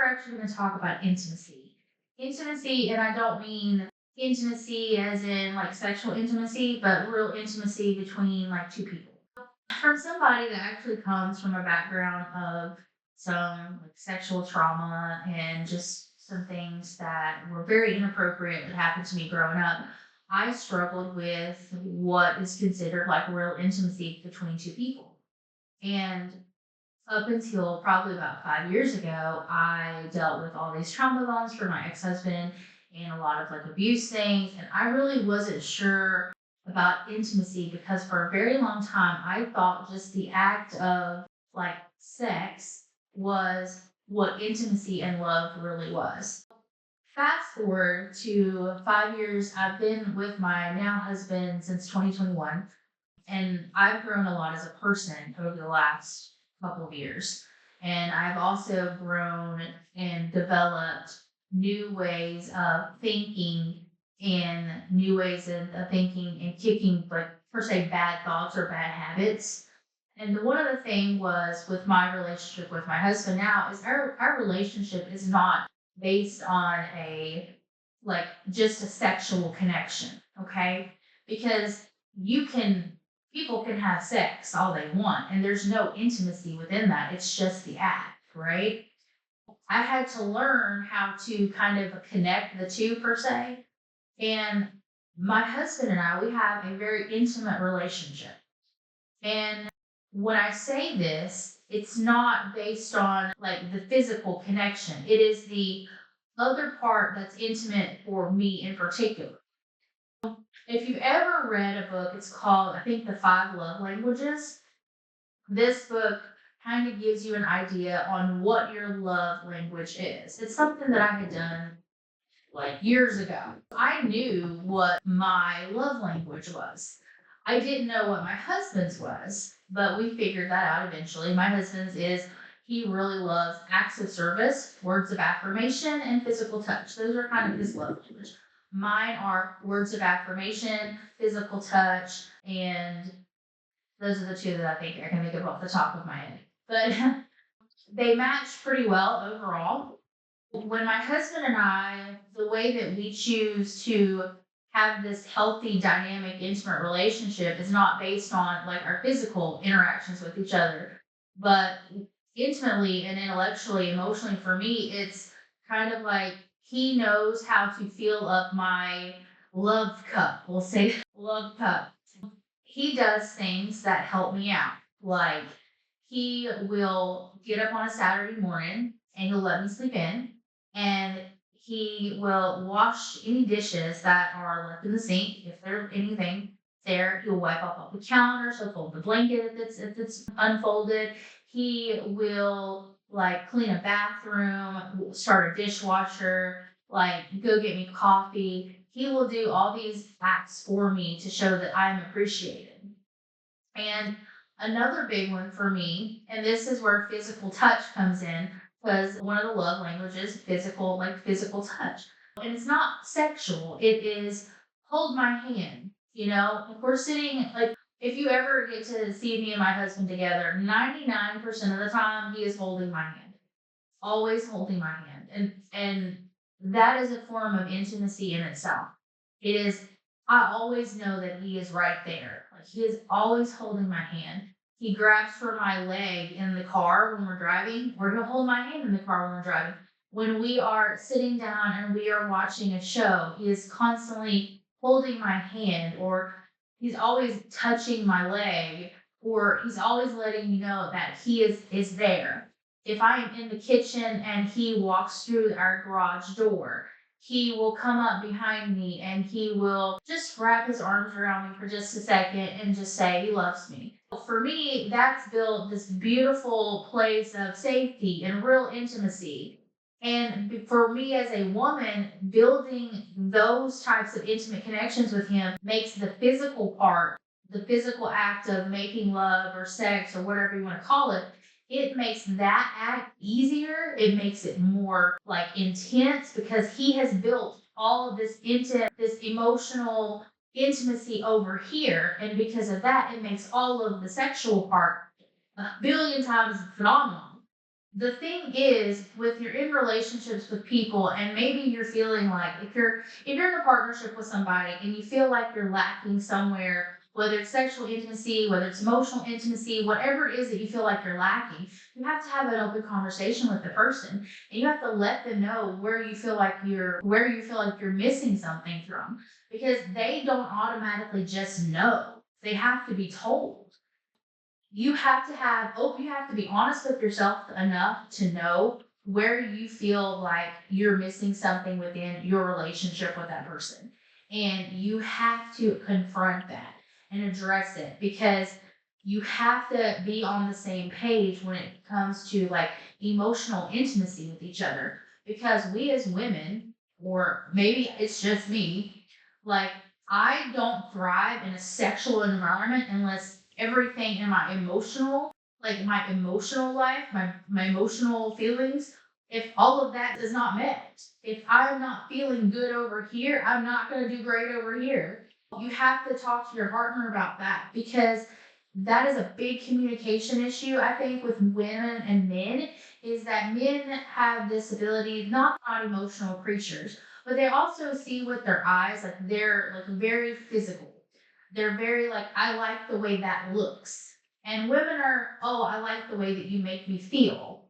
actually going to talk about intimacy. Intimacy, and I don't mean intimacy as in like sexual intimacy, but real intimacy between like two people. From somebody that actually comes from a background of some like sexual trauma and just some things that were very inappropriate that happened to me growing up, I struggled with what is considered like real intimacy between two people. And up until probably about 5 years ago, I dealt with all these trauma bonds for my ex husband and a lot of like abuse things. And I really wasn't sure about intimacy because for a very long time, I thought just the act of like sex was what intimacy and love really was. Fast forward to 5 years, I've been with my now husband since 2021, and I've grown a lot as a person over the last couple of years. And I've also grown and developed new ways of thinking and new ways of thinking and kicking, like, per se, bad thoughts or bad habits. And the one other thing was with my relationship with my husband now is our relationship is not based on a like just a sexual connection, okay? Because you can people can have sex all they want and there's no intimacy within that. It's just the act, right? I had to learn how to kind of connect the two per se. And my husband and I, we have a very intimate relationship. And when I say this, it's not based on like the physical connection. It is the other part that's intimate for me in particular. If you've ever read a book, it's called, I think, The Five Love Languages. This book kind of gives you an idea on what your love language is. It's something that I had done like years ago. I knew what my love language was. I didn't know what my husband's was, but we figured that out eventually. My husband's is he really loves acts of service, words of affirmation, and physical touch. Those are kind of his love language. Mine are words of affirmation, physical touch, and those are the two that I think I can think of off the top of my head. But they match pretty well overall. When my husband and I, the way that we choose to have this healthy, dynamic, intimate relationship is not based on like our physical interactions with each other, but intimately and intellectually, emotionally for me, it's kind of like he knows how to fill up my love cup. We'll say love cup. He does things that help me out. Like he will get up on a Saturday morning and he'll let me sleep in and he will wash any dishes that are left in the sink. If there's anything there, he'll wipe off all the counters, he'll fold the blanket if it's unfolded. He will like clean a bathroom, start a dishwasher, like go get me coffee. He will do all these acts for me to show that I'm appreciated. And another big one for me, and this is where physical touch comes in, because one of the love languages, physical, like physical touch. And it's not sexual, it is hold my hand. You know, if we're sitting, like, if you ever get to see me and my husband together, 99% of the time he is holding my hand, always holding my hand. And that is a form of intimacy in itself. It is I always know that he is right there. Like he is always holding my hand. He grabs for my leg in the car when we're driving, or he'll hold my hand in the car when we're driving. When we are sitting down and we are watching a show, he is constantly holding my hand, or he's always touching my leg, or he's always letting me know that he is there. If I am in the kitchen and he walks through our garage door, he will come up behind me and he will just wrap his arms around me for just a second and just say he loves me. For me, that's built this beautiful place of safety and real intimacy. And for me as a woman, building those types of intimate connections with him makes the physical part, the physical act of making love or sex or whatever you want to call it, it makes that act easier. It makes it more like intense because he has built all of this this emotional intimacy over here. And because of that, it makes all of the sexual part a billion times phenomenal. The thing is, with you're in relationships with people, and maybe you're feeling like if you're in a partnership with somebody and you feel like you're lacking somewhere, whether it's sexual intimacy, whether it's emotional intimacy, whatever it is that you feel like you're lacking, you have to have an open conversation with the person, and you have to let them know where you feel like you're missing something from, because they don't automatically just know. They have to be told. You have to be honest with yourself enough to know where you feel like you're missing something within your relationship with that person, and you have to confront that and address it, because you have to be on the same page when it comes to like emotional intimacy with each other, because we as women, or maybe it's just me, like, I don't thrive in a sexual environment unless everything in my emotional life, my emotional feelings, if all of that is not met, if I'm not feeling good over here, I'm not going to do great over here. You have to talk to your partner about that, because that is a big communication issue, I think, with women and men, is that men have this ability, not emotional creatures, but they also see with their eyes, like they're like very physical. They're very like, I like the way that looks. And women are, oh, I like the way that you make me feel.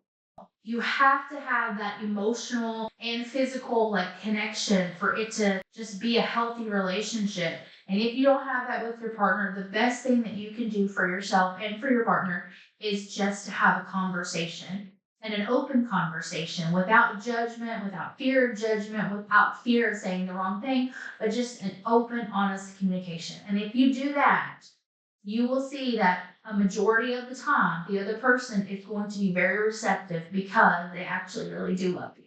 You have to have that emotional and physical like connection for it to just be a healthy relationship. And if you don't have that with your partner, the best thing that you can do for yourself and for your partner is just to have a conversation, and an open conversation, without judgment, without fear of judgment, without fear of saying the wrong thing, but just an open, honest communication. And if you do that, you will see that a majority of the time, the other person is going to be very receptive, because they actually really do love you.